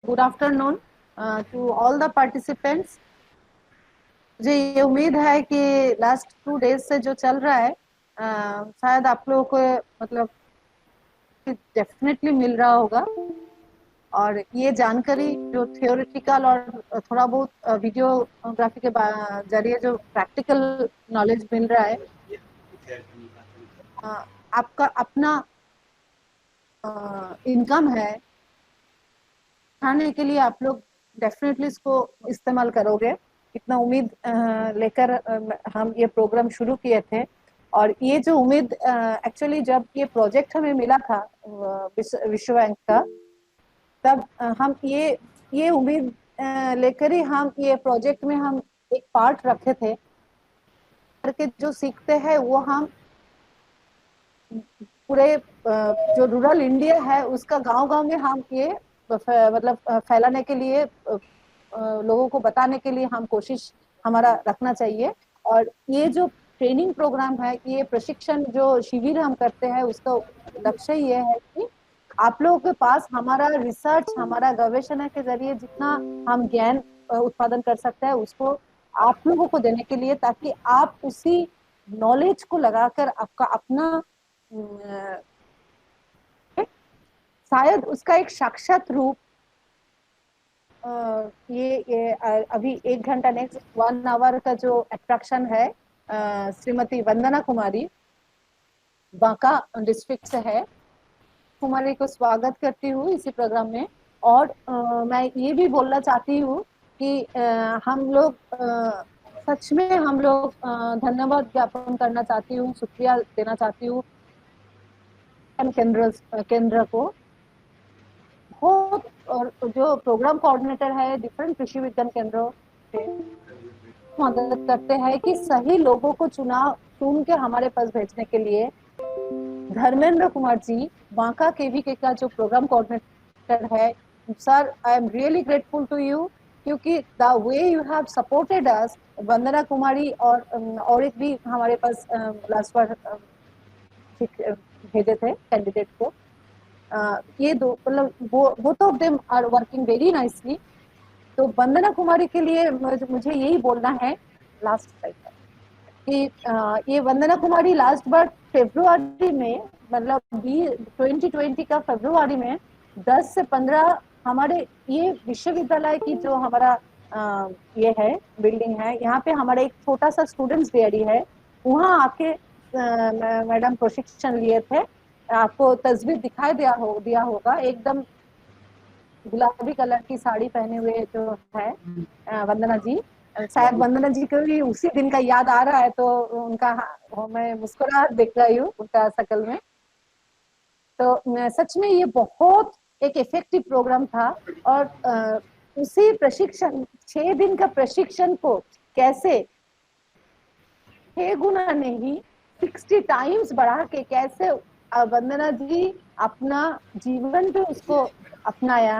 Good afternoon to all the participants. मुझे ये उम्मीद है कि लास्ट 2 डेज से जो चल रहा है शायद आप लोगों को मतलब डेफिनेटली मिल रहा होगा, और ये जानकारी जो थियोरिटिकल और थोड़ा बहुत वीडियोग्राफी के जरिए जो प्रैक्टिकल नॉलेज मिल रहा है, आपका अपना इनकम है खाने के लिए आप लोग डेफिनेटली इसको इस्तेमाल करोगे, इतना उम्मीद लेकर हम ये प्रोग्राम शुरू किए थे। और ये जो उम्मीद एक्चुअली जब ये प्रोजेक्ट हमें मिला था विश्व बैंक का, तब हम ये उम्मीद लेकर ही हम ये प्रोजेक्ट में हम एक पार्ट रखे थे, करके जो सीखते हैं वो हम पूरे जो रूरल इंडिया है उसका गांव-गांव में हम ये मतलब फैलाने के लिए, लोगों को बताने के लिए हम कोशिश हमारा रखना चाहिए। और ये जो ट्रेनिंग प्रोग्राम है, ये प्रशिक्षण जो शिविर हम करते हैं, उसका लक्ष्य ये है कि आप लोगों के पास हमारा रिसर्च, हमारा गवेषणा के जरिए जितना हम ज्ञान उत्पादन कर सकते हैं उसको आप लोगों को देने के लिए, ताकि आप उसी नॉलेज को लगाकर आपका अपना शायद उसका एक साक्षात रूप ये अभी 1 घंटा नेक्स्ट 1 आवर का जो अट्रैक्शन है, श्रीमती वंदना कुमारी बांका डिस्ट्रिक्ट से है, कुमारी को स्वागत करती हूँ इसी प्रोग्राम में। और मैं ये भी बोलना चाहती हूँ कि हम लोग सच में हम लोग धन्यवाद ज्ञापन करना चाहती हूँ, शुक्रिया देना चाहती हूँ केंद्र को बहुत, और जो प्रोग्राम कोऑर्डिनेटर है डिफरेंट कृषि विज्ञान केंद्रों से मदद करते हैं कि सही लोगों को चुन के हमारे पास भेजने के लिए। धर्मेंद्र कुमार जी बांका केवीके का जो प्रोग्राम कोऑर्डिनेटर है, sir I am really grateful to you, क्योंकि the way you have supported us. Vandana Kumari और एक भी हमारे पास लास्ट बार भेजे थे कैंडिडेट को, ये दो मतलब both of them are working very nicely. तो वंदना कुमारी के लिए मुझे यही बोलना है लास्ट टाइम कि ये वंदना कुमारी लास्ट बार फरवरी में, मतलब 2020 का फरवरी में 10 से 15 हमारे ये विश्वविद्यालय की जो हमारा ये है बिल्डिंग है, यहाँ पे हमारा एक छोटा सा स्टूडेंट्स डेयरी है, वहाँ आके मैडम प्रशिक्षण लिए थे। आपको तस्वीर दिखाई दिया होगा, एकदम गुलाबी कलर की साड़ी पहने हुए जो है वंदना जी। शायद वंदना जी को भी उसी दिन का याद आ रहा है, तो उनका मैं मुस्कुराहट देख रही हूँ उनका शकल में। तो सच में ये बहुत एक इफेक्टिव प्रोग्राम था। और उसी प्रशिक्षण 6 दिन का प्रशिक्षण को कैसे 6 गुना नहीं 60 टाइम्स बढ़ा के कैसे वंदना जी अपना जीवन पे उसको अपनाया।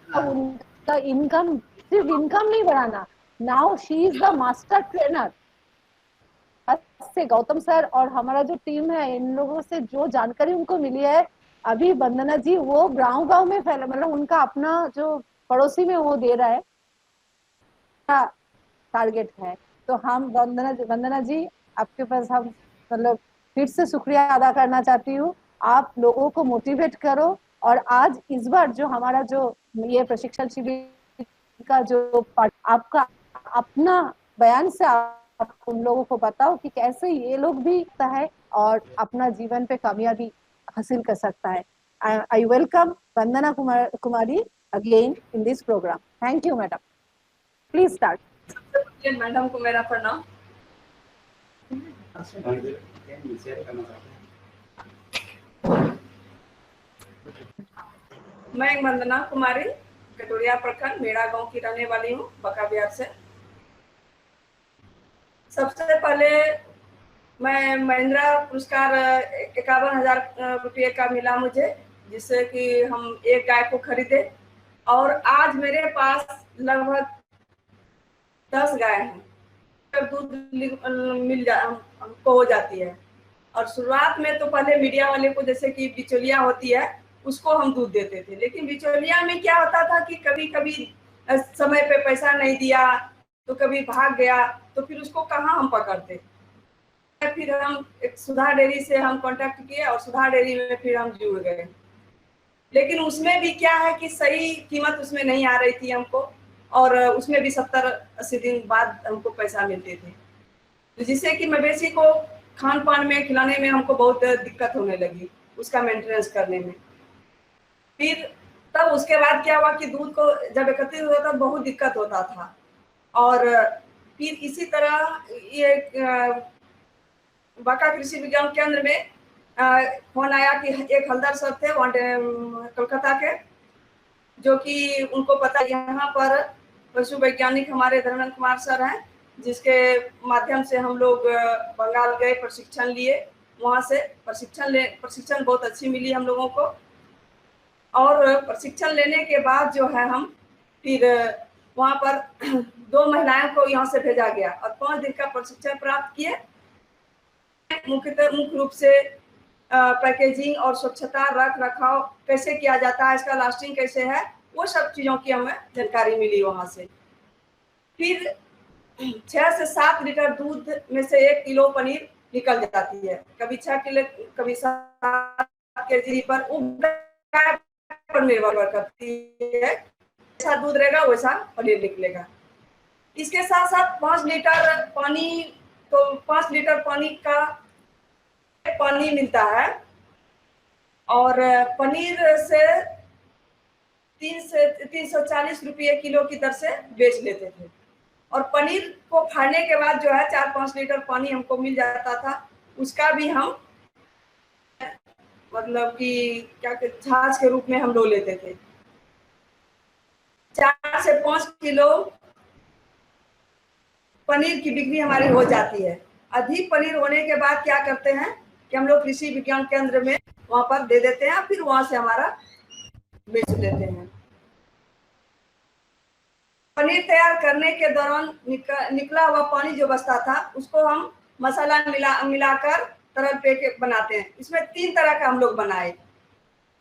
अब उनका इनकम, सिर्फ इनकम नहीं बढ़ाना, now she is the master trainer. से गौतम सर और हमारा जो टीम है, इन लोगों से जो जानकारी उनको मिली है, अभी वंदना जी वो गांव-गांव में फैला, मतलब उनका अपना जो पड़ोसी में वो दे रहा है टारगेट है। तो हम वंदना जी आपके पास हम मतलब फिर से शुक्रिया अदा करना चाहती हूँ। आप लोगों को मोटिवेट करो, और आज इस बार जो हमारा जो ये प्रशिक्षण शिविर का जो पार्ट, आपका अपना बयान से आप उन लोगों को बताओ कि कैसे ये लोग भी है और अपना जीवन पे कामयाबी हासिल कर सकता है। I welcome Vandana Kumari again in this programme. Thank you madam, please start. Madam को मेरा प्रणाम। मैं वंदना कुमारी कटोरिया प्रखंड मेरा गांव की रहने वाली हूँ, बका बिहार से। सबसे पहले मैं महिंद्रा पुरस्कार 51,000 रुपये का मिला मुझे, जिससे कि हम एक गाय को खरीदे, और आज मेरे पास लगभग 10 गाय हैं, दूध हमको हो जाती है। और शुरुआत में तो पहले मीडिया वाले को, जैसे कि बिचौलिया होती है, उसको हम दूध देते थे। लेकिन बिचौलिया में क्या होता था कि कभी कभी समय पे पैसा नहीं दिया तो कभी भाग गया, तो फिर उसको कहाँ हम पकड़ते। फिर हम एक सुधा डेयरी से हम कांटेक्ट किए और सुधा डेयरी में फिर हम जुड़ गए। लेकिन उसमें भी क्या है कि सही कीमत उसमें नहीं आ रही थी हमको, और उसमें भी 70-80 दिन बाद हमको पैसा मिलते थे, तो जिससे कि मवेशी को खान पान में खिलाने में हमको बहुत दिक्कत होने लगी, उसका मेंटेनेंस करने में। फिर तब उसके बाद क्या हुआ कि दूध को जब एकत्रित होता था बहुत दिक्कत होता था। और फिर इसी तरह ये बांका कृषि विज्ञान केंद्र में फोन आया कि एक हलदर सर थे कोलकाता के, जो कि उनको पता यहाँ पर पशु वैज्ञानिक हमारे धर्मेंद्र कुमार सर हैं, जिसके माध्यम से हम लोग बंगाल गए, प्रशिक्षण लिए। वहाँ से प्रशिक्षण बहुत अच्छी मिली हम लोगों को। और प्रशिक्षण लेने के बाद जो है हम फिर वहाँ पर 2 महिलाओं को यहाँ से भेजा गया और 5 दिन का प्रशिक्षण प्राप्त किए। मुख्य रूप से पैकेजिंग और स्वच्छता रख रखाव कैसे किया जाता है, इसका लास्टिंग कैसे है, वो सब चीज़ों की हमें जानकारी मिली वहाँ से। फिर 6 से 7 लीटर दूध में से 1 किलो पनीर निकल जाती है, कभी 6 किलो कभी 7 केजी पर निर्भर करती है। जैसा दूध रहेगा वैसा पनीर निकलेगा। इसके साथ साथ 5 लीटर पानी, तो 5 लीटर पानी मिलता है और पनीर से 340 रुपये किलो की दर से बेच लेते थे। और पनीर को फाड़ने के बाद जो है 4-5 लीटर पानी हमको मिल जाता था, उसका भी हम मतलब कि क्या कहते छाछ के रूप में हम लोग लेते थे। 4 से 5 किलो पनीर की बिक्री हमारी हो जाती है। अधिक पनीर होने के बाद क्या करते हैं कि हम लोग कृषि विज्ञान केंद्र में वहां पर दे देते हैं, फिर वहां से हमारा बेच लेते हैं। पनीर तैयार करने के दौरान निकला हुआ पानी जो बचता था उसको हम मसाला मिलाकर तरल पेय बनाते हैं। इसमें 3 तरह का हम लोग बनाए।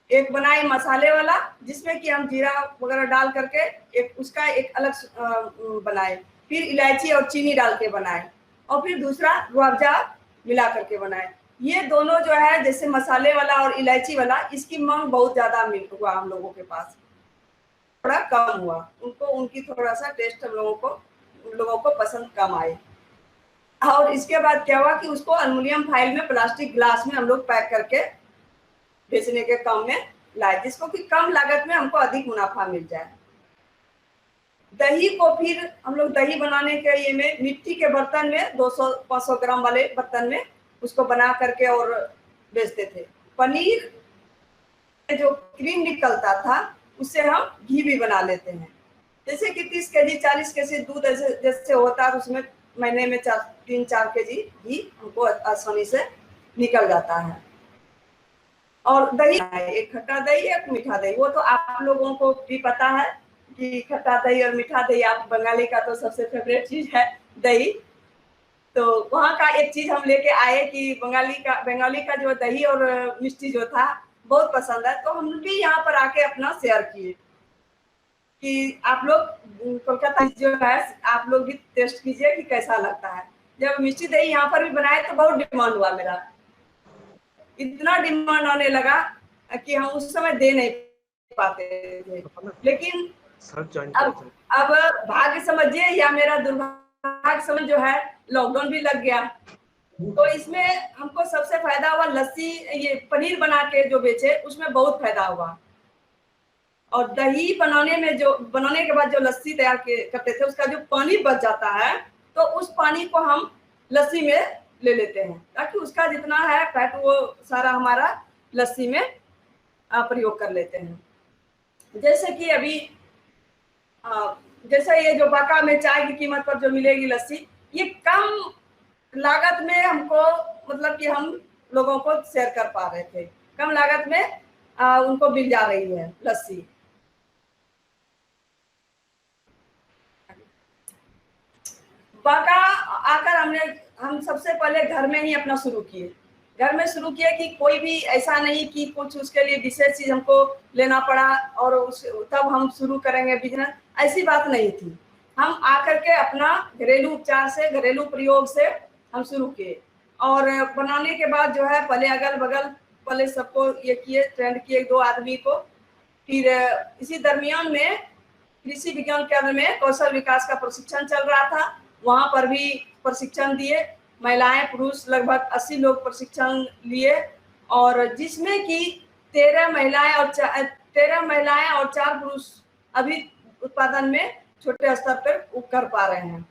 एक बनाए मसाले वाला जिसमें कि हम जीरा वगैरह डाल करके उसका एक अलग बनाए, फिर इलायची और चीनी डाल के बनाए, और फिर दूसरा रूअफ़ज़ा मिला करके बनाए। ये दोनों जो है जैसे मसाले वाला और इलायची वाला, इसकी मांग बहुत ज्यादा हुआ हम लोगों के पास, थोड़ा कम हुआ, उनकी थोड़ा सा टेस्ट हम लोगों को पसंद कम आए। और इसके बाद क्या हुआ कि उसको एल्युमिनियम फाइल में प्लास्टिक ग्लास में हम लोग पैक करके बेचने के काम में लाए, जिसको कि कम लागत में हमको अधिक मुनाफा मिल जाए। दही को फिर हम लोग दही बनाने के लिए में मिट्टी के बर्तन में 200-500 ग्राम वाले बर्तन में उसको बना करके और बेचते थे। पनीर जो क्रीम निकलता था उससे हम घी भी बना लेते हैं। जैसे कि 30 केजी 40 केजी दूध जैसे होता है उसमें महीने में 3-4 केजी घी हमको आसानी से निकल जाता है। और दही, एक खट्टा दही एक मीठा दही, वो तो आप लोगों को भी पता है कि खट्टा दही और मीठा दही आप बंगाली का तो सबसे फेवरेट चीज है दही। तो वहाँ का एक चीज हम लेके आए कि बंगाली का जो दही और मिष्टी जो था बहुत पसंद है, तो हम भी यहाँ पर आके अपना शेयर किए कि आप लोग कोलकाता जो है आप लोग भी टेस्ट कीजिए कि कैसा लगता है। जब मिष्टी दही यहाँ पर भी बनाए तो बहुत डिमांड हुआ मेरा, इतना डिमांड आने लगा कि हम उस समय दे नहीं पाते थे। लेकिन अब भाग्य समझिए या मेरा दुर्भाग्य समझ जो है लॉकडाउन भी लग गया, तो इसमें हमको सबसे फायदा हुआ लस्सी, ये पनीर बना के जो बेचे उसमें बहुत फायदा हुआ। और दही बनाने के बाद जो लस्सी तैयार करते थे उसका जो पानी बच जाता है तो उस पानी को हम लस्सी में ले लेते हैं, ताकि उसका जितना है फैट वो सारा हमारा लस्सी में प्रयोग कर लेते हैं। जैसे कि अभी जैसे ये जो बांका में चाय की कीमत पर जो मिलेगी लस्सी, ये कम लागत में हमको मतलब कि हम लोगों को शेयर कर पा रहे थे, कम लागत में उनको मिल जा रही है लस्सी। बांका आकर हम सबसे पहले घर में ही अपना शुरू किए, घर में शुरू किया कि कोई भी ऐसा नहीं कि कुछ उसके लिए विशेष चीज हमको लेना पड़ा और तब हम शुरू करेंगे बिजनेस, ऐसी बात नहीं थी। हम आकर के अपना घरेलू उपचार से, घरेलू प्रयोग से हम शुरू किए और बनाने के बाद जो है पहले अगल बगल पहले सबको ये किए, ट्रेंड किए 2 आदमी को। फिर इसी दरमियान में कृषि विज्ञान केंद्र में कौशल विकास का प्रशिक्षण चल रहा था, वहां पर भी प्रशिक्षण दिए। महिलाएं पुरुष लगभग 80 लोग प्रशिक्षण लिए और जिसमें कि 13 महिलाएं और 4 पुरुष अभी उत्पादन में छोटे स्तर पर कर पा रहे हैं।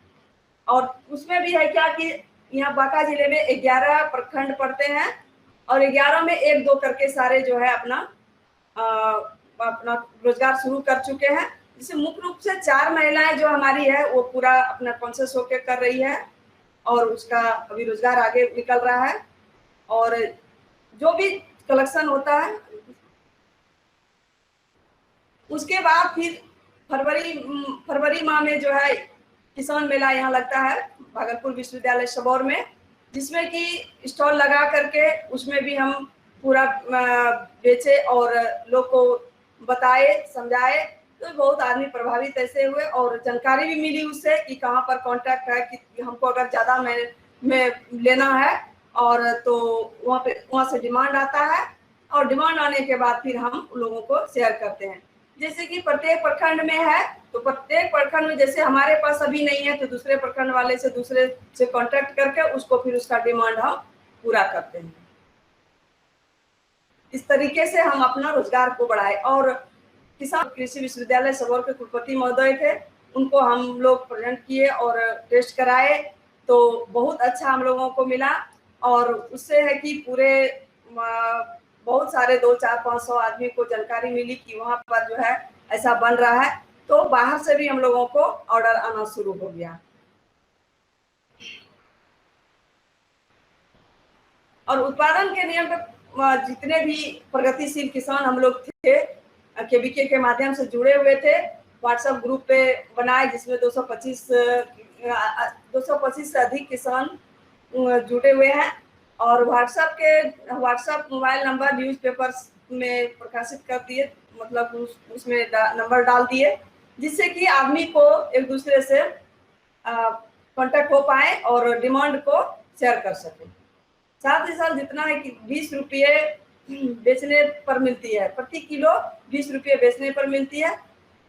और उसमें भी है क्या कि यहाँ बांका जिले में 11 प्रखंड पड़ते हैं और 11 में 1-2 करके सारे जो है अपना रोजगार शुरू कर चुके हैं। जिसे मुख्य रूप से 4 महिलाएं जो हमारी है वो पूरा अपना कॉन्शियस होकर कर रही है और उसका अभी रोजगार आगे निकल रहा है। और जो भी कलेक्शन होता है उसके बाद फिर फरवरी माह में जो है किसान मेला यहाँ लगता है भागलपुर विश्वविद्यालय सबौर में, जिसमें कि स्टॉल लगा करके उसमें भी हम पूरा बेचे और लोग को बताए समझाए। तो बहुत आदमी प्रभावित ऐसे हुए और जानकारी भी मिली उससे कि कहाँ पर कांटेक्ट है, कि हमको अगर ज़्यादा में लेना है और तो वहाँ से डिमांड आता है और डिमांड आने के बाद फिर हम लोगों को शेयर करते हैं। जैसे कि प्रत्येक प्रखंड में है तो प्रत्येक प्रखंड में जैसे हमारे पास अभी नहीं है तो दूसरे प्रखंड वाले से दूसरे से कांटेक्ट करके उसको फिर उसका डिमांड हम पूरा करते हैं। इस तरीके से हम अपना रोजगार को बढ़ाए। और किसान कृषि विश्वविद्यालय सबौर के कुलपति महोदय थे, उनको हम लोग प्रेजेंट किए और टेस्ट कराए तो बहुत अच्छा हम लोगों को मिला। और उससे है कि पूरे बहुत सारे 200-400-500 आदमी को जानकारी मिली कि वहाँ पर जो है ऐसा बन रहा है, तो बाहर से भी हम लोगों को ऑर्डर आना शुरू हो गया। और उत्पादन के नियम पे जितने भी प्रगतिशील किसान हम लोग थे केवीके के माध्यम से जुड़े हुए थे, व्हाट्सएप ग्रुप पे बनाए जिसमें 225 से अधिक किसान जुड़े हुए हैं। और व्हाट्सएप मोबाइल नंबर न्यूज़पेपर्स में प्रकाशित कर दिए, मतलब उसमें नंबर डाल दिए जिससे कि आदमी को एक दूसरे से कांटेक्ट हो पाए और डिमांड को शेयर कर सके। साथ ही साथ जितना है कि 20 रुपये बेचने पर मिलती है, प्रति किलो 20 रुपये बेचने पर मिलती है।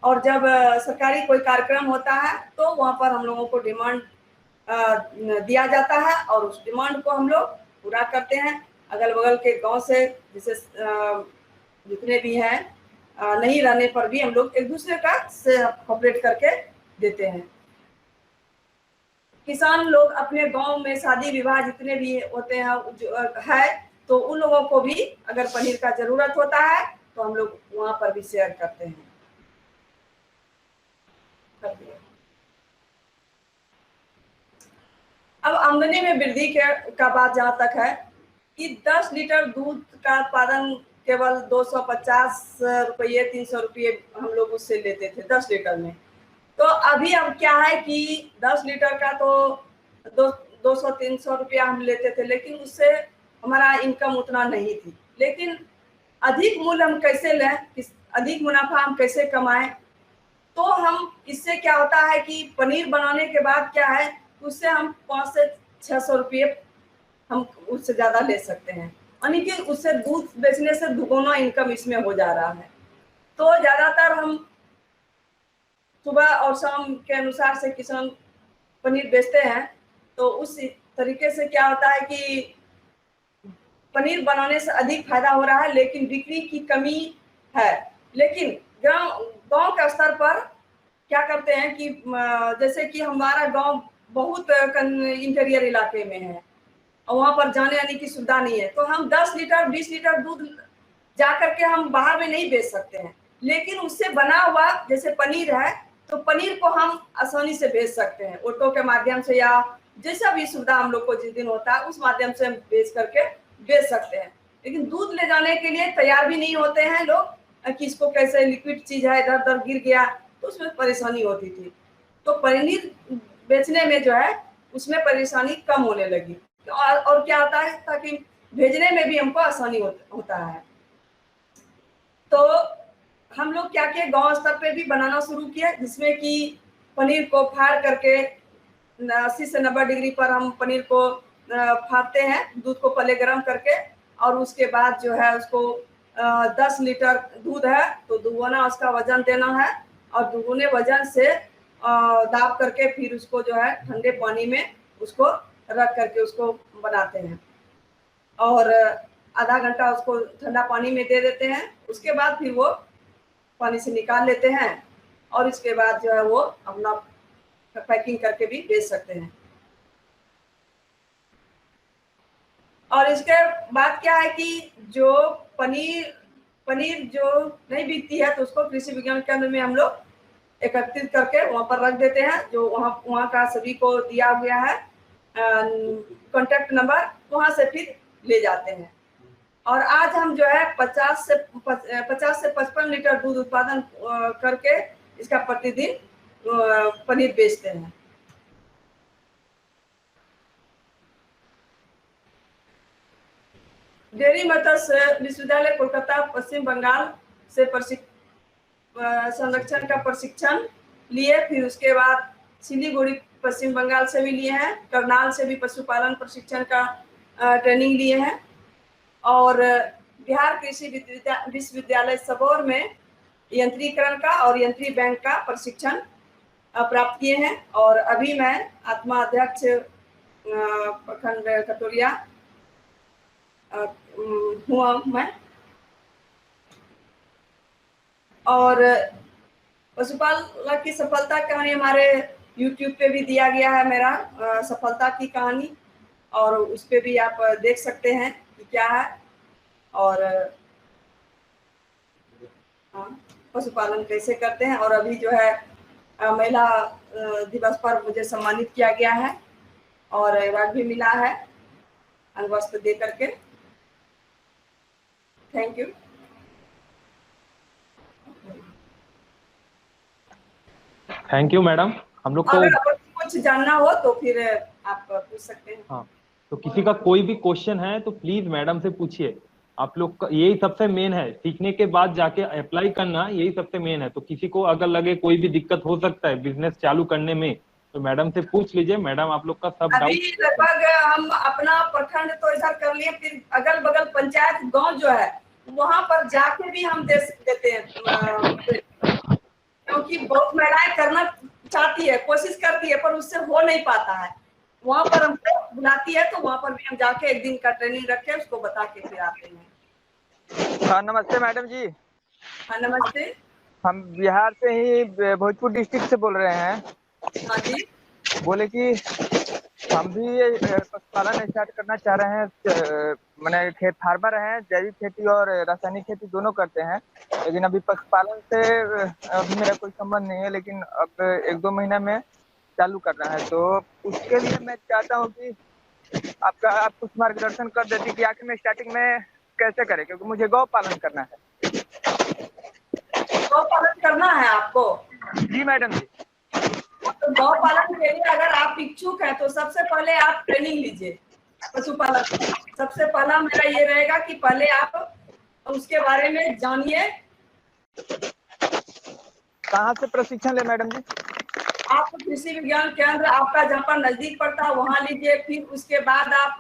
और जब सरकारी कोई कार्यक्रम होता है तो वहाँ पर हम लोगों को डिमांड दिया जाता है और उस डिमांड को हम लोग पूरा करते हैं। अगल बगल के गांव से जैसे जितने भी हैं नहीं रहने पर भी हम लोग एक दूसरे का से कोऑपरेट करके देते हैं। किसान लोग अपने गांव में शादी विवाह जितने भी होते हैं है तो उन लोगों को भी अगर पनीर का जरूरत होता है तो हम लोग वहां पर भी शेयर करते हैं। अब आमदनी में वृद्धि का बात जहां तक है कि 10 लीटर दूध का उत्पादन केवल 250 रुपये 300 रुपये हम लोग उससे लेते थे 10 लीटर में। तो अभी अब क्या है कि 10 लीटर का तो 200-300 रुपया हम लेते थे, लेकिन उससे हमारा इनकम उतना नहीं थी। लेकिन अधिक मूल्य हम कैसे लें, अधिक मुनाफा हम कैसे कमाएं, तो हम इससे क्या होता है कि पनीर बनाने के बाद क्या है उससे हम 500 से 600 रुपये हम उससे ज़्यादा ले सकते हैं, यानी कि उससे दूध बेचने से दुगुना इनकम इसमें हो जा रहा है। तो ज़्यादातर हम सुबह और शाम के अनुसार से किसान पनीर बेचते हैं। तो उस तरीके से क्या होता है कि पनीर बनाने से अधिक फायदा हो रहा है, लेकिन बिक्री की कमी है। लेकिन गांव के स्तर पर क्या करते हैं कि जैसे कि हमारा गांव बहुत इंटीरियर इलाके में है और वहां पर जाने आने की सुविधा नहीं है, तो हम 10 लीटर 20 लीटर दूध जा करके हम बाहर में नहीं बेच सकते हैं। लेकिन उससे बना हुआ जैसे पनीर है तो पनीर को हम आसानी से बेच सकते हैं, ऑटो के माध्यम से या जैसा भी सुविधा हम लोग को जिस दिन होता है उस माध्यम से हम बेच करके बेच सकते हैं। लेकिन दूध ले जाने के लिए तैयार भी नहीं होते हैं लोग कि इसको कैसे लिक्विड चीज है इधर उधर गिर गया तो उसमें परेशानी होती थी। तो पनीर बेचने में जो है उसमें परेशानी कम होने लगी। और क्या होता है ताकि भेजने में भी हमको आसानी होता है। तो हम लोग क्या किए, गांव स्तर पे भी बनाना शुरू किया, जिसमें कि पनीर को फाड़ करके 80 से 90 डिग्री पर हम पनीर को फाड़ते हैं, दूध को पहले गर्म करके, और उसके बाद जो है उसको 10 लीटर दूध है तो दुगुना उसका वजन देना है, और दुगुने वजन से दाब करके फिर उसको जो है ठंडे पानी में उसको रख करके उसको बनाते हैं, और आधा घंटा उसको ठंडा पानी में दे देते हैं। उसके बाद फिर वो पानी से निकाल लेते हैं, और इसके बाद जो है वो अपना पैकिंग करके भी बेच सकते हैं। और इसके बाद क्या है कि जो पनीर जो नहीं बिकती है तो उसको कृषि विज्ञान केंद्र में हम लोग एकत्रित करके वहां पर रख देते हैं, जो वहां का सभी को दिया गया है कॉन्टेक्ट नंबर, वहां से फिर ले जाते हैं। और आज हम जो है 50 से 55 लीटर दूध उत्पादन करके इसका प्रतिदिन पनीर बेचते हैं। डेयरी मत्स्य विश्वविद्यालय कोलकाता पश्चिम बंगाल से संरक्षण का प्रशिक्षण लिए, फिर उसके बाद सिलीगुड़ी पश्चिम बंगाल से भी लिए हैं, करनाल से भी पशुपालन प्रशिक्षण का ट्रेनिंग लिए हैं, और बिहार कृषि विश्वविद्यालय सबौर में यंत्रीकरण का और यंत्री बैंक का प्रशिक्षण प्राप्त किए हैं। और अभी मैं आत्मा अध्यक्ष प्रखंड कटोरिया हुआ मैं। और पशुपालक की सफलता कहानी हमारे YouTube पे भी दिया गया है, मेरा सफलता की कहानी, और उस पे भी आप देख सकते हैं कि क्या है। और पशुपालन कैसे करते हैं। और अभी जो है महिला दिवस पर मुझे सम्मानित किया गया है और अवार्ड भी मिला है अंगवस्त्र दे करके। Thank you. Thank you madam. हम लोग को अगर कुछ जानना हो तो फिर आप पूछ सकते हैं। हाँ, तो किसी का कोई भी क्वेश्चन है तो प्लीज मैडम से पूछिए। आप लोग का यही सबसे मेन है, सीखने के बाद जाके अप्लाई करना यही सबसे मेन है। तो किसी को अगर लगे कोई भी दिक्कत हो सकता है बिजनेस चालू करने में तो मैडम से पूछ लीजिए, मैडम आप लोग का सब डाउट। अभी लगभग हम अपना प्रखंड तो इधर कर लिए, फिर अगल बगल पंचायत गांव जो है वहां पर जाके भी हम दे देते हैं, क्योंकि बहुत महिलाएं करना चाहती है, कोशिश करती है, पर उससे हो नहीं पाता है। वहां पर हमको बुलाती है तो वहां पर भी हम जाके एक दिन का ट्रेनिंग रख के उसको बता के फिर आते हैं। हाँ नमस्ते मैडम जी। हाँ नमस्ते। हम बिहार से ही भोजपुर डिस्ट्रिक्ट से बोल रहे हैं। हाँ जी। बोले कि हम भी पशुपालन स्टार्ट करना चाह रहे हैं। मैंने खेत फार्मर हैं, जैविक खेती और रासायनिक खेती दोनों करते हैं, लेकिन अभी पशुपालन से अभी मेरा कोई संबंध नहीं है, लेकिन अब 1-2 महीना में चालू करना है। तो उसके लिए मैं चाहता हूँ कि आप कुछ मार्गदर्शन कर देती कि आखिर में स्टार्टिंग में कैसे करें, क्योंकि मुझे गौ पालन करना है। गौ पालन करना है आपको? जी मैडम जी। तो गौ पालन के लिए अगर आप इच्छुक हैं तो सबसे पहले आप ट्रेनिंग लीजिए पशुपालन। सबसे पहला मेरा ये रहेगा कि पहले आप उसके बारे में जानिए। कहाँ से प्रशिक्षण ले मैडम जी? आप कृषि विज्ञान केंद्र आपका जहाँ पर नजदीक पड़ता है वहां लीजिए। फिर उसके बाद आप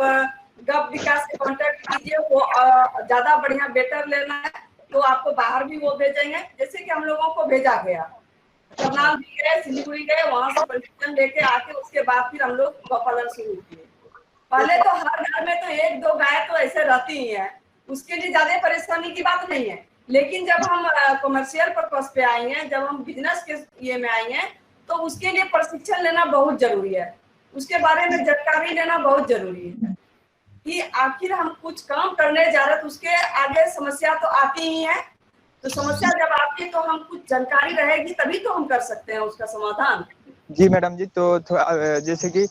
गौ विकास से कांटेक्ट कीजिए, वो ज्यादा बढ़िया बेटर लेना है तो आपको बाहर भी वो भेजेंगे, जैसे कि हम लोगों को भेजा गया। करनाल भी गए, सिलीगुड़ी गए, वहां से प्रशिक्षण लेके आके उसके बाद फिर हम लोग गौपालन शुरू किए। पहले तो हर घर में तो 1-2 गाय तो ऐसे रहती ही है, उसके लिए ज्यादा परेशानी की बात नहीं है। लेकिन जब हम कमर्शियल पर्पस पे आए हैं, जब हम बिजनेस के ये में आए हैं, तो उसके लिए प्रशिक्षण लेना बहुत जरूरी है, उसके बारे में जानकारी लेना बहुत जरूरी है कि आखिर हम कुछ काम करने जा रहे हैं तो उसके आगे समस्या तो आती ही है। तो समस्या जब आती है तो हम कुछ जानकारी रहेगी तभी तो हम कर सकते हैं उसका समाधान। जी मैडम जी। तो जैसे कि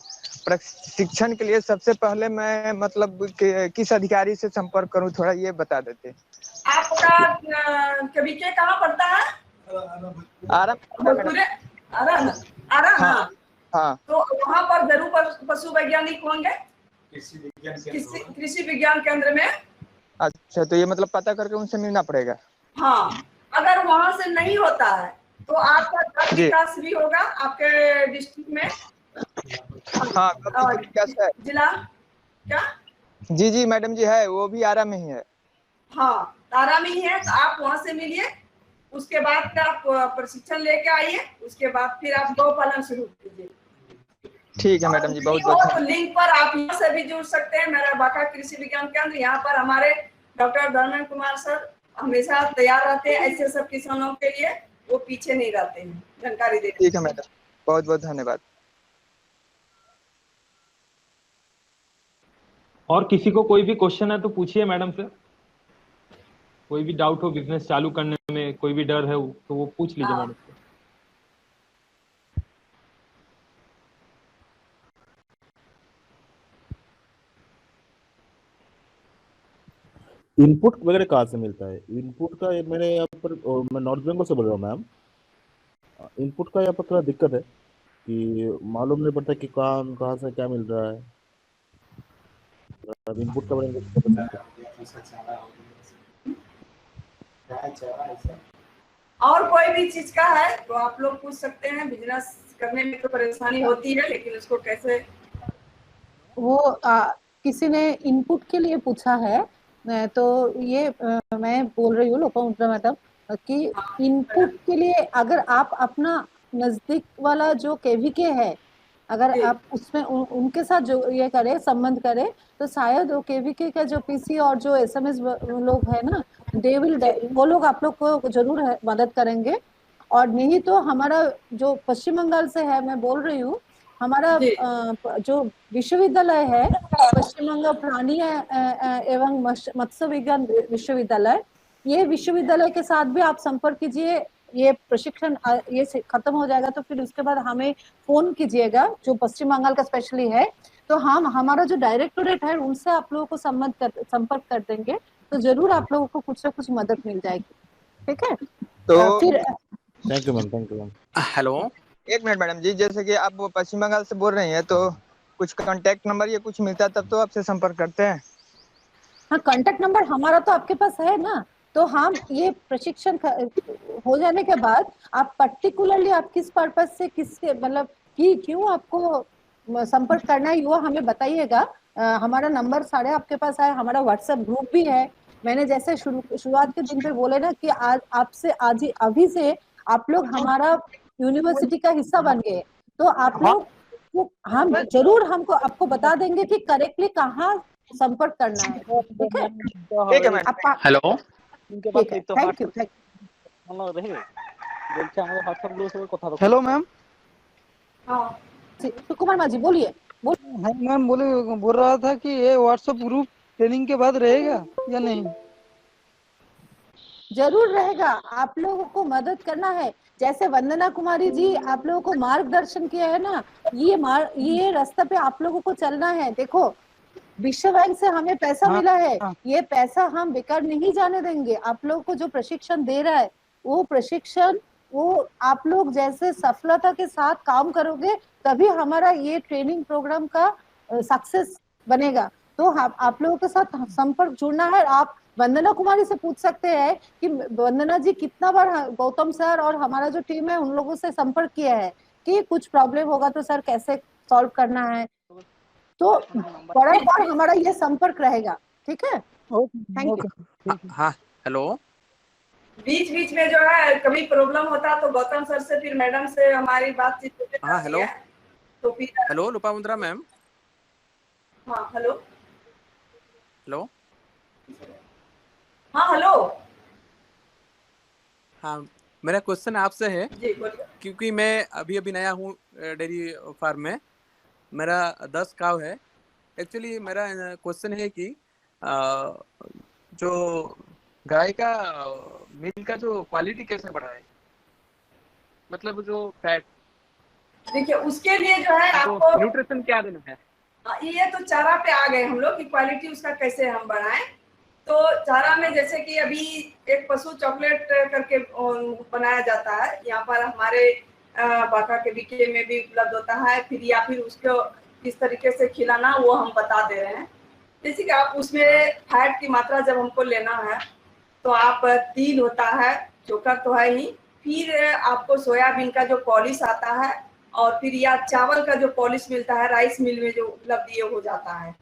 प्रशिक्षण के लिए सबसे पहले मैं मतलब किस अधिकारी से संपर्क करूं, थोड़ा ये बता देते। आपका कविके कहाँ पड़ता है? आरा। हाँ। तो वहाँ पर जरूर पशु वैज्ञानिक होंगे। कृषि विज्ञान केंद्र में। अच्छा, तो ये मतलब पता करके उनसे मिलना पड़ेगा। हाँ, अगर वहां से नहीं होता है तो आपका ग्राम जी। विकास भी होगा आपके डिस्ट्रिक्ट में। हाँ, ग्राम विकास है। जिला क्या? जी जी मैडम जी है, वो भी आरा में ही है। हाँ, तारा में ही है, तो आप वहां से मिलिए। उसके बाद फिर आप प्रशिक्षण लेके आइए, उसके बाद फिर आप गौ पालन शुरू कीजिए। ठीक है मैडम जी, बहुत हो बहुत तो लिंक पर आप यहाँ से भी जुड़ सकते हैं। मेरा बांका कृषि विज्ञान केंद्र, यहाँ पर हमारे डॉक्टर धर्मेंद्र कुमार सर हमेशा तैयार रहते हैं ऐसे सब किसानों के लिए, वो पीछे नहीं रहते हैं जानकारी देते। ठीक है मैडम, बहुत बहुत धन्यवाद। और किसी को कोई भी क्वेश्चन है तो पूछिए मैडम से। कोई भी डाउट हो बिजनेस चालू करने में, कोई भी डर है तो वो पूछ लीजिए मैडम से। इनपुट वगैरह कहाँ से मिलता है? इनपुट का मेरे यहाँ पर, मैं नॉर्थ बंगाल से बोल रहा हूँ मैम। इनपुट का यहाँ पर थोड़ा दिक्कत है कि मालूम नहीं पड़ता कि कहाँ से क्या मिल रहा है। अब इनपुट का बारे में और कोई भी चीज का है तो आप लोग पूछ सकते हैं। बिजनेस करने में तो परेशानी होती है, लेकिन उसको कैसे वो किसी ने इनपुट के लिए पूछा है, तो ये मैं बोल रही हूँ लोपामुद्रा मैडम कि इनपुट के लिए अगर आप अपना नजदीक वाला जो केवीके है, अगर आप उसमें उनके साथ जो ये करे संबंध करे, तो शायद वो केवीके का जो पीसी और जो एसएमएस लोग है ना, वो लोग आप लोग को जरूर मदद करेंगे। और नहीं तो हमारा जो पश्चिम बंगाल से है, मैं बोल रही हूँ, हमारा जो विश्वविद्यालय है पश्चिम बंगाल प्राणी एवं मत्स्य विज्ञान विश्वविद्यालय, ये विश्वविद्यालय के साथ भी आप संपर्क कीजिए। ये प्रशिक्षण ये खत्म हो जाएगा तो फिर उसके बाद हमें फोन कीजिएगा, जो पश्चिम बंगाल का स्पेशली है, तो हम हमारा जो डायरेक्टोरेट है उनसे आप लोगों को संपर्क कर देंगे, तो जरूर आप लोगों को कुछ ना कुछ मदद मिल जाएगी। ठीक है, तो फिर थैंक यू मैम। हेलो, एक मिनट मैडम जी, जैसे कि आप पश्चिम बंगाल से बोल रही हैं, तो कुछ कांटेक्ट नंबर या कुछ मिलता तब तो आपसे संपर्क करते हैं। हाँ, कांटेक्ट नंबर हमारा तो आपके पास है ना, तो हम ये प्रशिक्षण हो जाने के बाद आप पर्टिकुलरली आप किस पर्पज से, किसके मतलब कि क्यों आपको संपर्क करना है, वो हमें बताइएगा। हमारा नंबर सारे आपके पास है, हमारा व्हाट्सएप ग्रुप भी है। मैंने जैसे शुरुआत के दिन पे बोले ना कि आज आपसे आज ही अभी से आप लोग हमारा यूनिवर्सिटी का हिस्सा बन गए, तो आप लोग हम जरूर हमको आपको बता देंगे कि करेक्टली कहाँ संपर्क करना है। ठीक है, ठीक है मैडम। हेलो, ठीक है, थैंक यू। Hello ma'am. हाँ सुकुमार माजी बोलिए। हाँ मैम, बोल रहा था कि ये व्हाट्सएप ग्रुप ट्रेनिंग के बाद रहेगा या नहीं? जरूर रहेगा, आप लोगों को मदद करना है। जैसे वंदना कुमारी जी आप लोगों को मार्गदर्शन किया है ना, ये रास्ते पे आप लोगों को चलना है। देखो, विश्व बैंक से हमें पैसा मिला है, ये पैसा हम बेकार नहीं जाने देंगे। आप लोगों को जो प्रशिक्षण दे रहा है, वो प्रशिक्षण वो आप लोग जैसे सफलता के साथ काम करोगे तभी हमारा ये ट्रेनिंग प्रोग्राम का सक्सेस बनेगा। तो आप लोगों के साथ संपर्क जुड़ना है। आप वंदना कुमारी से पूछ सकते हैं कि वंदना जी कितना बार गौतम सर और हमारा जो टीम है उन लोगों से संपर्क किया है कि कुछ प्रॉब्लम होगा तो सर कैसे सॉल्व करना है, तो बड़ा बार हमारा ये संपर्क रहेगा। ठीक है, थैंक यू। हाँ हेलो, बीच बीच में जो है कभी प्रॉब्लम होता तो गौतम सर से फिर मैडम से हमारी बातचीत होती है। हाँ हेलो, तो फिर हेलो लोपामुद्रा मैम। हाँ हेलो, हेलो, हाँ हेलो, हाँ मेरा क्वेश्चन आपसे है जी बोलिए। क्योंकि मैं अभी नया हूँ डेयरी फार्म में, मेरा 10 काव है। एक्चुअली मेरा क्वेश्चन है कि जो गाय का मिल्क का जो क्वालिटी कैसे बढ़ाए, मतलब जो फैट, देखिए उसके लिए जो है तो आपको न्यूट्रिशन क्या देना है? ये तो चारा पे आ गए हम लोग कि क्वालिटी उसका कैसे हम बढ़ाएं। तो चारा में जैसे कि अभी एक पशु चॉकलेट करके बनाया जाता है, यहाँ पर हमारे बांका के बीके में भी उपलब्ध होता है। फिर या फिर उसको किस तरीके से खिलाना वो हम बता दे रहे हैं। जैसे कि आप उसमें फैट की मात्रा जब हमको लेना है तो आप तिल होता है, चोकर तो है ही, फिर आपको सोयाबीन का जो पॉलिश आता है और फिर या चावल का जो पॉलिश मिलता है राइस मिल में जो उपलब्ध ये हो जाता है।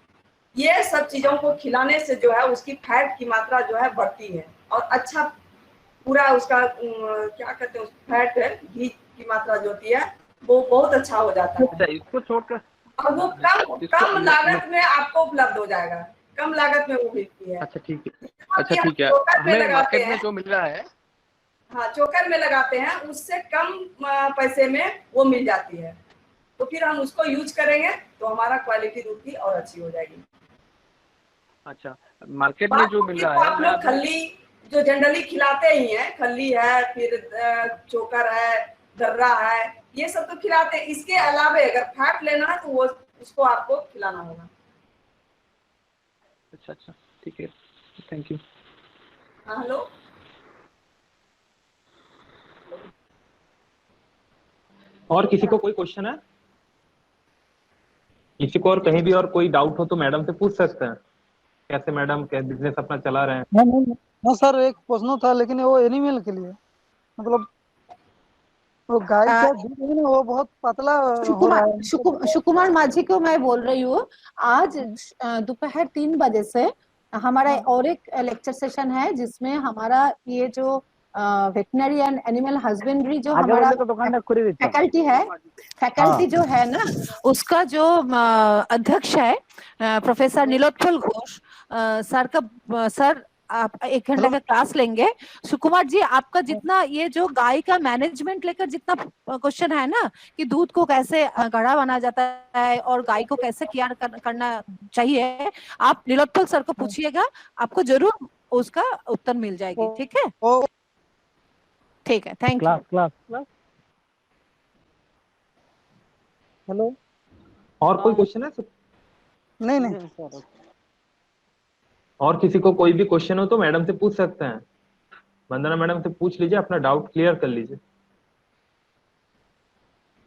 ये सब चीजों को खिलाने से जो है उसकी फैट की मात्रा जो है बढ़ती है और अच्छा पूरा उसका क्या कहते हैं फैट है घी की मात्रा जो होती है वो बहुत अच्छा हो जाता है। अच्छा, इसको छोड़कर और वो कम लागत में आपको उपलब्ध हो जाएगा, कम लागत में वो मिलती है। अच्छा ठीक है, अच्छा ठीक है। हमें मार्केट में जो मिल रहा है, हाँ चोकर में लगाते हैं उससे कम पैसे में वो मिल जाती है, तो फिर हम उसको यूज करेंगे तो हमारा क्वालिटी दूध की और अच्छी हो जाएगी। अच्छा मार्केट में जो मिल रहा है, आप लोग खल्ली जो जनरली खिलाते ही हैं, खल्ली है, फिर चोकर है, दर्रा है, ये सब तो खिलाते हैं। इसके अलावा अगर फैट लेना है तो वो उसको आपको खिलाना होगा। अच्छा अच्छा ठीक है, थैंक यू। हाँ हेलो, और किसी को कोई क्वेश्चन है? किसी को और कहीं भी और कोई डाउट हो तो मैडम से पूछ सकते हैं। कैसे मैडम बिजनेस अपना चला रहे हैं? हाँ सर, एक प्रश्न था लेकिन वो एनिमल के लिए, मतलब वो गाय का दूध है ना वो बहुत पतला हो रहा है। सुकुमार माझी को मैं बोल रही हूँ, आज दोपहर 3 बजे से हमारा और एक लेक्चर सेशन है जिसमें हमारा ये जो वेटनरी एंड एनिमल हस्बेंड्री जो हमारा फैकल्टी है, फैकल्टी जो है ना उसका जो अध्यक्ष है प्रोफेसर नीलोत्पल घोष सर का, सर आप 1 घंटे का क्लास लेंगे। सुकुमार जी, आपका जितना ये जो गाय का मैनेजमेंट लेकर जितना क्वेश्चन है ना कि दूध को कैसे गाढ़ा बना जाता है और गाय को कैसे केयर करना चाहिए, आप नीलोत्पल सर को पूछिएगा, आपको जरूर उसका उत्तर मिल जाएगी। ठीक है, ठीक है, थैंक यू। क्लास हेलो, और कोई क्वेश्चन है? नहीं और किसी को कोई भी क्वेश्चन हो तो मैडम से पूछ सकते हैं। वंदना मैडम से पूछ लीजिए, अपना डाउट क्लियर कर लीजिए।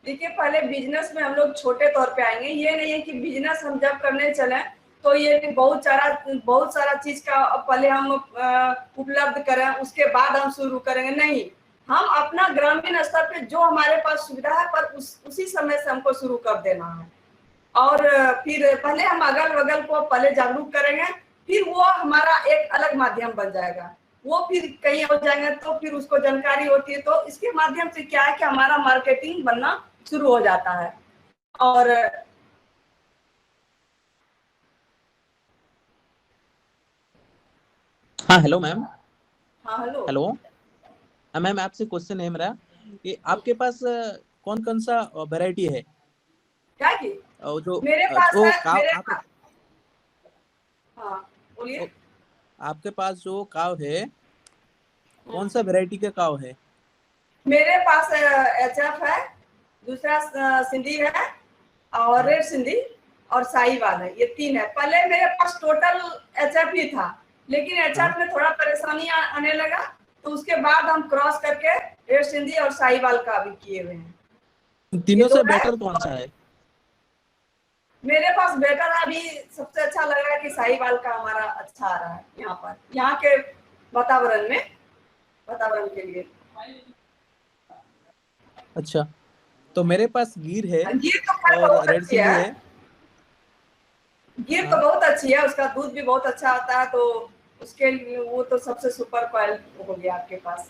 देखिए पहले बिजनेस में हम लोग छोटे तौर पे आएंगे, ये नहीं है कि बिजनेस हम जब करने चले तो ये बहुत सारा चीज का पहले हम उपलब्ध करें उसके बाद हम शुरू करेंगे, नहीं। हम अपना ग्रामीण स्तर पे जो हमारे पास सुविधा है पर उसी समय से हमको शुरू कर देना है और फिर पहले हम अगल बगल को पहले जागरूक करेंगे, फिर वो हमारा एक अलग माध्यम बन जाएगा, वो फिर कहीं हो जाएंगे तो फिर उसको जानकारी होती है तो इसके माध्यम से क्या है कि हमारा मार्केटिंग बनना शुरू हो जाता है। और हाँ हेलो मैम। हाँ हेलो मैम, आपसे क्वेश्चन है मेरा कि आपके पास कौन कौन सा वैरायटी है? क्या की? जो मेरे पास जो है, हाँ बोलिए। आपके पास जो काव है कौन सा वैरायटी का काव है? मेरे पास HF है, दूसरा सिंधी है और रेड सिंधी और साहिवाल है, ये 3 है। पहले मेरे पास टोटल HF ही था, लेकिन HF में थोड़ा परेशानी आने लगा तो उसके बाद हम क्रॉस करके रेड सिंधी और साहिवाल का भी किए हुए हैं। तीनों से बेटर कौन सा है? मेरे पास बेटर अभी सबसे अच्छा लग रहा है कि साहिवाल का हमारा अच्छा आ रहा है यहाँ पर, यहाँ के वातावरण के लिए। अच्छा, तो मेरे पास गिर है गिर तो और रेड सिंधी है। गिर तो बहुत अच्छी है, उसका दूध भी बहुत अच्छा आता है, तो उसके लिए वो तो सबसे सुपर क्वाल हो गया आपके पास।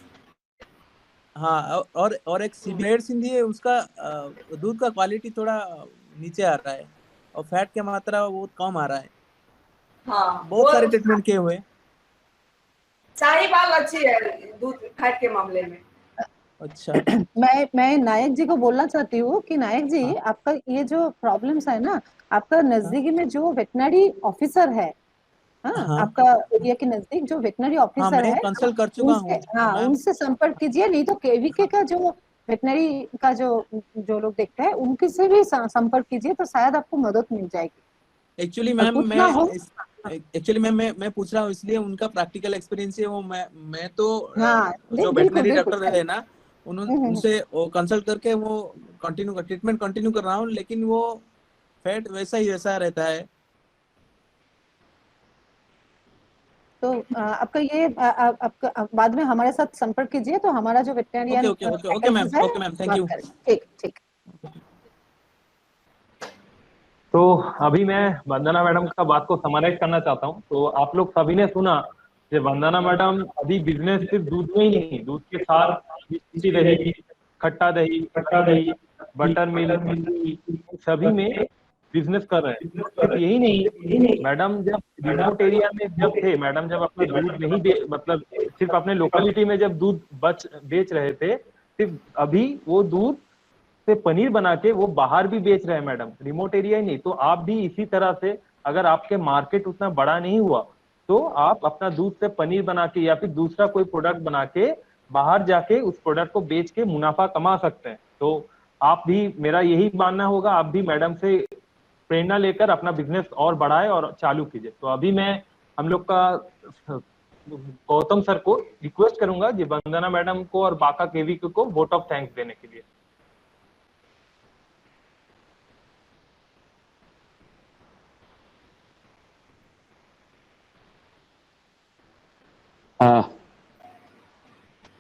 हाँ, और एक रेड सिंधी है, उसका दूध का क्वालिटी थोड़ा नीचे आ रहा है और फैट की मात्रा बहुत कम आ रहा है। हाँ, बहुत सारे ट्रीटमेंट किए हुए। साहिवाल अच्छी है दूध फैट के मामले में। अच्छा मैं नायक जी को बोलना चाहती हूँ कि नायक जी, आपका ये जो प्रॉब्लम्स है ना, आपका नजदीकी में जो वेटनरी ऑफिसर है, आपका एरिया के नजदीक जो वेटनरी ऑफिसर है, कंसल्ट कर चुका हूँ। हाँ, उनसे संपर्क कीजिए, नहीं तो केवीके का जो वेटनरी का जो लोग देखते हैं उनके से भी संपर्क कीजिए तो शायद आपको मदद मिल जाएगी। एक्चुअली मैम मैं पूछ रहा हूँ इसलिए, उनका प्रैक्टिकल एक्सपीरियंस है वो। मैं तो जो वेटनरी डॉक्टर है ना उनसे वो कंसल्ट करके वो ट्रीटमेंट कंटिन्यू कर रहा हूँ, लेकिन वो फैट वैसा रहता है। तो आपका ये आपका बाद में हमारे साथ संपर्क कीजिए, तो हमारा जो वेटरनरियन ओके मैम, थैंक यू। ठीक ठीक। तो अभी मैं वंदना मैडम का बात को समराइज करना चाहता हूँ। तो आप लोग सभी ने सुना कि वंदना मैडम अभी बिजनेस सिर्फ दूध में ही नहीं, दूध के साथ मिष्टी दही, खट्टा दही, बटर मिल्क सभी में बिजनेस कर रहे हैं। सिर्फ यही नहीं, मैडम जब रिमोट एरिया में जब थे, मैडम जब अपना दूध नहीं मतलब सिर्फ अपने लोकेलिटी में जब दूध बेच रहे थे, सिर्फ अभी वो दूध से पनीर बना के वो बाहर भी बेच रहे हैं मैडम, रिमोट एरिया ही नहीं। तो आप भी इसी तरह से, अगर आपके मार्केट उतना बड़ा नहीं हुआ तो आप अपना दूध से पनीर बना के या फिर दूसरा कोई प्रोडक्ट बना के बाहर जाके उस प्रोडक्ट को बेच के मुनाफा कमा सकते हैं। तो आप भी, मेरा यही मानना होगा, आप भी मैडम से प्रेरणा लेकर अपना बिजनेस और बढ़ाए और चालू कीजिए। तो अभी मैं हम लोग का गौतम सर को रिक्वेस्ट करूंगा जी, वंदना मैडम को और बाका केवी को वोट ऑफ थैंक्स देने के लिए।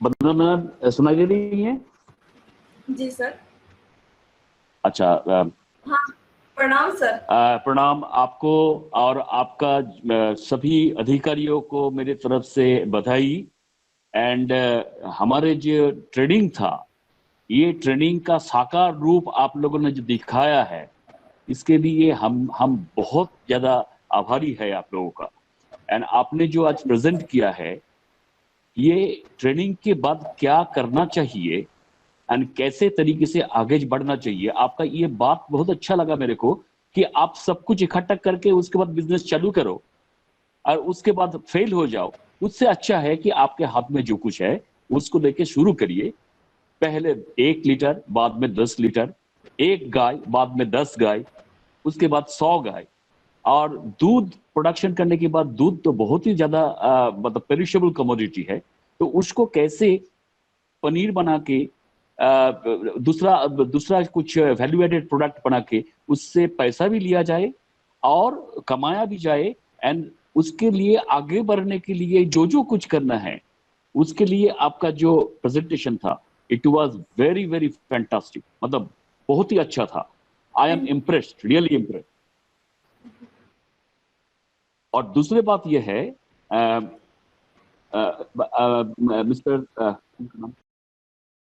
वंदना मैम सुनाई दे रही है? जी सर। अच्छा, हाँ, प्रणाम सर। प्रणाम आपको और आपका सभी अधिकारियों को मेरे तरफ से बधाई। एंड हमारे जो ट्रेनिंग था, ये ट्रेनिंग का साकार रूप आप लोगों ने जो दिखाया है, इसके लिए हम बहुत ज्यादा आभारी है आप लोगों का। एंड आपने जो आज प्रेजेंट किया है, ये ट्रेनिंग के बाद क्या करना चाहिए एंड कैसे तरीके से आगे बढ़ना चाहिए, आपका ये बात बहुत अच्छा लगा मेरे को कि आप सब कुछ इकट्ठा करके उसके बाद बिजनेस चालू करो और उसके बाद फेल हो जाओ। उससे अच्छा है कि आपके हाथ में जो कुछ है उसको लेके शुरू करिए। पहले 1 लीटर, बाद में 10 लीटर, 1 गाय, बाद में 10 गाय, उसके बाद 100 गाय। और दूध प्रोडक्शन करने के बाद दूध तो बहुत ही ज्यादा मतलब पेरिशेबल कमोडिटी है, तो उसको कैसे पनीर बना के दूसरा कुछ वैल्यू एडेड प्रोडक्ट बना के उससे पैसा भी लिया जाए और कमाया भी जाए। एंड उसके लिए आगे बढ़ने के लिए जो कुछ करना है, उसके लिए आपका जो प्रेजेंटेशन था, it was very very fantastic, मतलब बहुत ही अच्छा था। I am impressed, really impressed. और दूसरी बात यह है, मिस्टर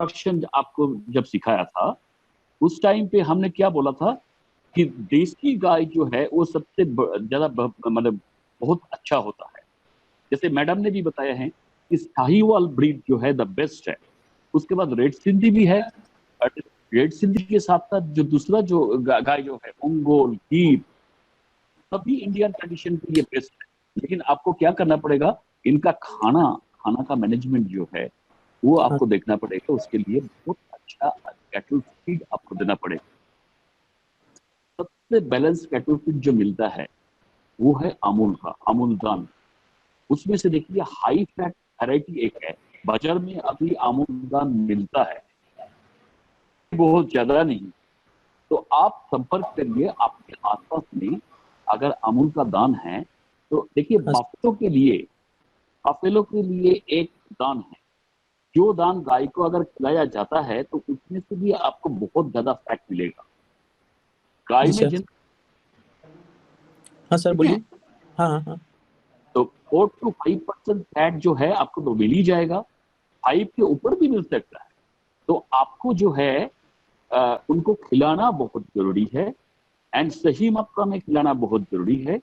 प्रोडक्शन आपको जब सिखाया था, उस टाइम पे हमने क्या बोला था कि देसी गाय जो है वो सबसे ज्यादा मतलब बहुत अच्छा होता है। जैसे मैडम ने भी बताया है कि साहिवाल ब्रीड जो है द बेस्ट है। उसके बाद रेड सिंधी भी है, रेड सिंधी के साथ साथ जो दूसरा जो गाय जो है ओंगोल, गीर, सभी इंडियन ट्रेडिशन के लिए बेस्ट है। लेकिन आपको क्या करना पड़ेगा, इनका खाना का मैनेजमेंट जो है वो आपको देखना पड़ेगा। उसके लिए बहुत अच्छा कैटल फीड आपको देना पड़ेगा। सबसे बैलेंस कैटल फीड जो मिलता है वो है अमूल का, अमूल दान। उसमें से देखिए हाई फैट वैरायटी एक है, बाजार में अभी अमूल दान मिलता है, बहुत ज्यादा नहीं। तो आप संपर्क करिए आपके आसपास में, अगर अमूल का दान है तो देखिए बफेलो के लिए एक दान है, जो दान गाय को अगर खिलाया जाता है तो उसमें से भी आपको बहुत ज्यादा फैट मिलेगा। गाय में जिन हाँ सर बोलिए। हाँ। तो 4 to 5% फैट जो है आपको तो मिल ही जाएगा, 5 के ऊपर भी मिल सकता है। तो आपको जो है उनको खिलाना बहुत जरूरी है एंड सही मात्रा में खिलाना बहुत जरूरी है।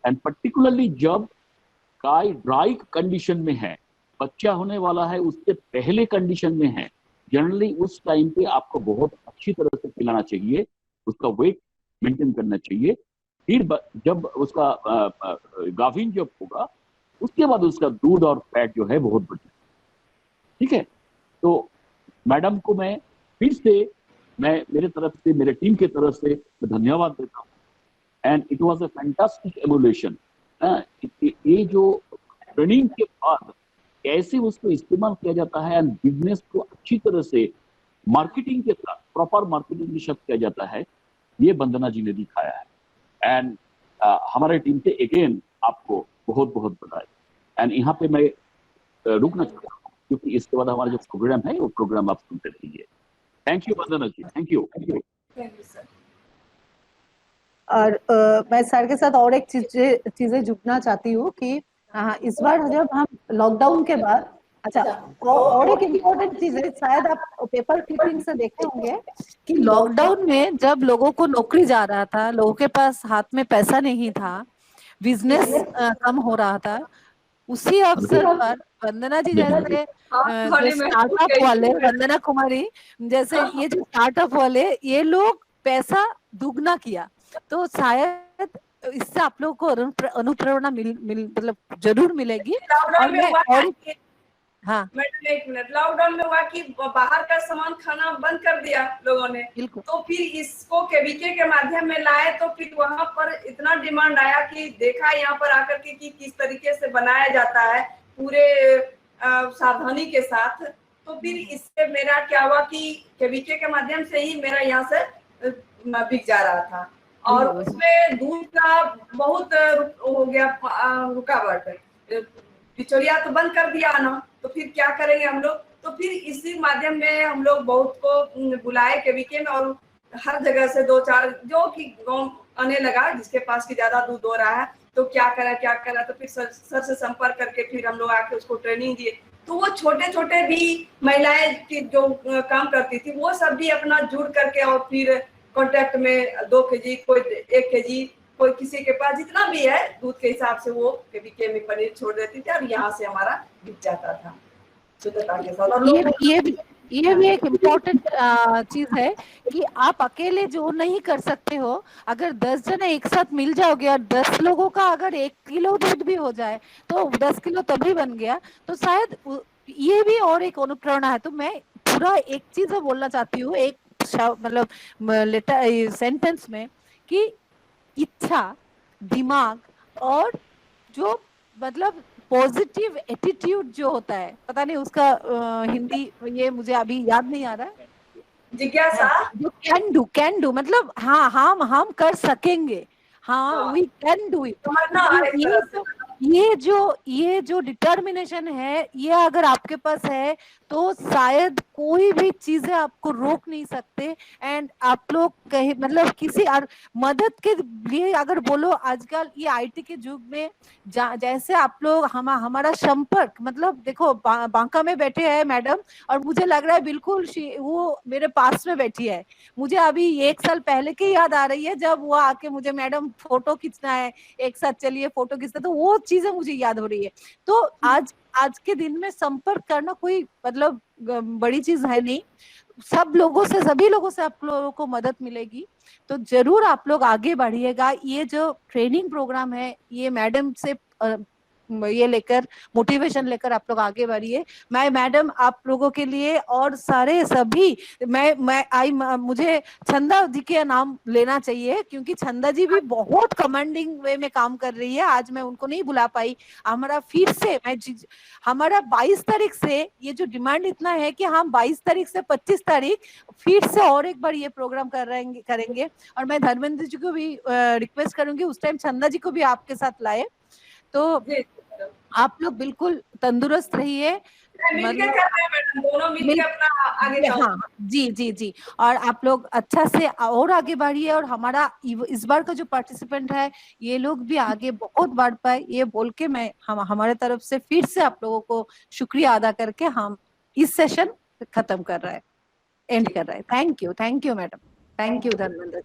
एंड पर्टिकुलरली जब गाय ड्राई कंडीशन में है, बच्चा होने वाला है, उसके पहले कंडीशन में है, जनरली उस टाइम पे आपको बहुत अच्छी तरह से खिलाना चाहिए, उसका वेट मेंटेन करना चाहिए। फिर जब उसका गाभिन जब होगा उसके बाद उसका दूध और फैट जो है बहुत बढ़ जाएगा। ठीक है, तो मैडम को मैं फिर से मेरे तरफ से, मेरे टीम की तरफ से धन्यवाद देता हूँ। And it was a fantastic evolution. ये जो ट्रेनिंग के बाद कैसे उसको इस्तेमाल किया जाता है एंड बिजनेस को अच्छी तरह से मार्केटिंग के साथ, प्रॉपर मार्केटिंग के साथ किया जाता है, ये वंदना जी ने दिखाया है। एंड हमारे टीम के अगेन आपको बहुत बहुत बधाई। एंड यहाँ पे मैं रुकना चाहता हूँ क्योंकि इसके बाद हमारा जो प्रोग्राम है वो प्रोग्राम आप सुनते रहिए। Thank you Vandana ji, thank you. Thank you sir. और मैं सर के साथ और एक चीजें जुड़ना चाहती हूँ कि इस बार जब हम लॉकडाउन के बाद, अच्छा और एक इम्पोर्टेंट चीज है, शायद आप पेपर क्लिपिंग से देखे होंगे कि लॉकडाउन में जब लोगों को नौकरी जा रहा था, लोगों के पास हाथ में पैसा नहीं था, बिजनेस कम हो रहा था, उसी अवसर पर वंदना जी जैसे जो स्टार्टअप वाले, वंदना कुमारी जैसे ये जो स्टार्टअप वाले, ये लोग पैसा दुगना किया। तो शायद इससे आप लोगों को अनुप्रेरणा मतलब जरूर मिलेगी। और मैं और हाँ मैडम एक मिनट, लॉकडाउन में हुआ कि बाहर का सामान खाना बंद कर दिया लोगों ने, तो फिर इसको केवीके के माध्यम में लाए, तो फिर वहां पर इतना डिमांड आया कि देखा यहाँ पर आकर के कि किस तरीके से बनाया जाता है पूरे सावधानी के साथ। तो फिर इससे मेरा क्या हुआ कि केवीके के माध्यम से ही मेरा यहाँ से बिक जा रहा था, और उसमें दूध का बहुत हो गया रुकावट, बिचौलिया तो बंद कर दिया ना, तो फिर क्या करेंगे हम लोग। तो फिर इसी माध्यम में हम लोग बहुत को बुलाए केवीके में, और हर जगह से 2-4 जो कि गाँव आने लगा जिसके पास की ज्यादा दूध हो रहा है, तो क्या करा, तो फिर सर से संपर्क करके फिर हम लोग आके उसको ट्रेनिंग दिए। तो वो छोटे छोटे भी महिलाएं की जो काम करती थी वो सब भी अपना जुड़ करके, और फिर कॉन्टेक्ट में 2 kg, कोई 1 kg, कोई किसी के पास जितना भी है दूध के हिसाब से वो केवीके में पनीर छोड़ देती थी, और यहाँ से हमारा बिक जाता था शुद्धता के साथ। और ये भी एक इम्पोर्टेंट चीज है कि आप अकेले जो नहीं कर सकते हो, अगर 10 जने एक साथ मिल जाओगे और 10 लोगों का अगर 1 किलो दूध भी हो जाए तो 10 किलो तभी बन गया। तो शायद ये भी और एक अनुप्रेरणा है। तो मैं पूरा एक चीज बोलना चाहती हूँ, एक मतलब लेटर सेंटेंस में, कि इच्छा, दिमाग और जो मतलब पॉजिटिव एटीट्यूड जो होता है, पता नहीं उसका हिंदी ये मुझे अभी याद नहीं आ रहा है, जिज्ञासा, जो कैन डू मतलब हाँ हम कर सकेंगे, हाँ वी कैन डू इट। ये जो डिटर्मिनेशन है, ये अगर आपके पास है तो शायद कोई भी चीजें आपको रोक नहीं सकते। एंड आप लोग कहीं मतलब किसी मदद के लिए अगर बोलो, आजकल ये आईटी के युग में जैसे आप लोग हमारा संपर्क, मतलब देखो बांका में बैठे हैं मैडम, और मुझे लग रहा है बिल्कुल वो मेरे पास में बैठी है। मुझे अभी 1 साल पहले की याद आ रही है जब वो आके मुझे, मैडम फोटो खींचना है, एक साथ चलिए फोटो खींचना, तो वो चीजें मुझे याद हो रही है। तो आज के दिन में संपर्क करना कोई मतलब बड़ी चीज है नहीं, सब लोगों से, सभी लोगों से आप लोगों को मदद मिलेगी। तो जरूर आप लोग आगे बढ़िएगा। ये जो ट्रेनिंग प्रोग्राम है, ये मैडम से ये लेकर, मोटिवेशन लेकर आप लोग आगे बढ़िए। मैं मैडम आप लोगों के लिए और सारे सभी, मुझे छंदा जी के नाम लेना चाहिए, क्योंकि छंदा जी भी बहुत कमांडिंग वे में काम कर रही है। आज मैं उनको नहीं बुला पाई। हमारा फिर से हमारा 22 तारीख से ये जो डिमांड इतना है कि हम 22 तारीख से 25 तारीख फिर से और एक बार ये प्रोग्राम करेंगे। और मैं धर्मेंद्र जी को भी रिक्वेस्ट करूंगी उस टाइम छंदा जी को भी आपके साथ लाए। तो आप लोग बिल्कुल तंदुरुस्त रहिए, हाँ जी, और आप लोग अच्छा से और आगे बढ़िए। और हमारा इस बार का जो पार्टिसिपेंट है, ये लोग भी आगे बहुत बढ़ पाए, ये बोल के मैं हमारे तरफ से फिर से आप लोगों को शुक्रिया अदा करके हम इस सेशन खत्म कर रहे हैं, एंड कर रहे हैं। Thank you madam, thank you Dharmendra.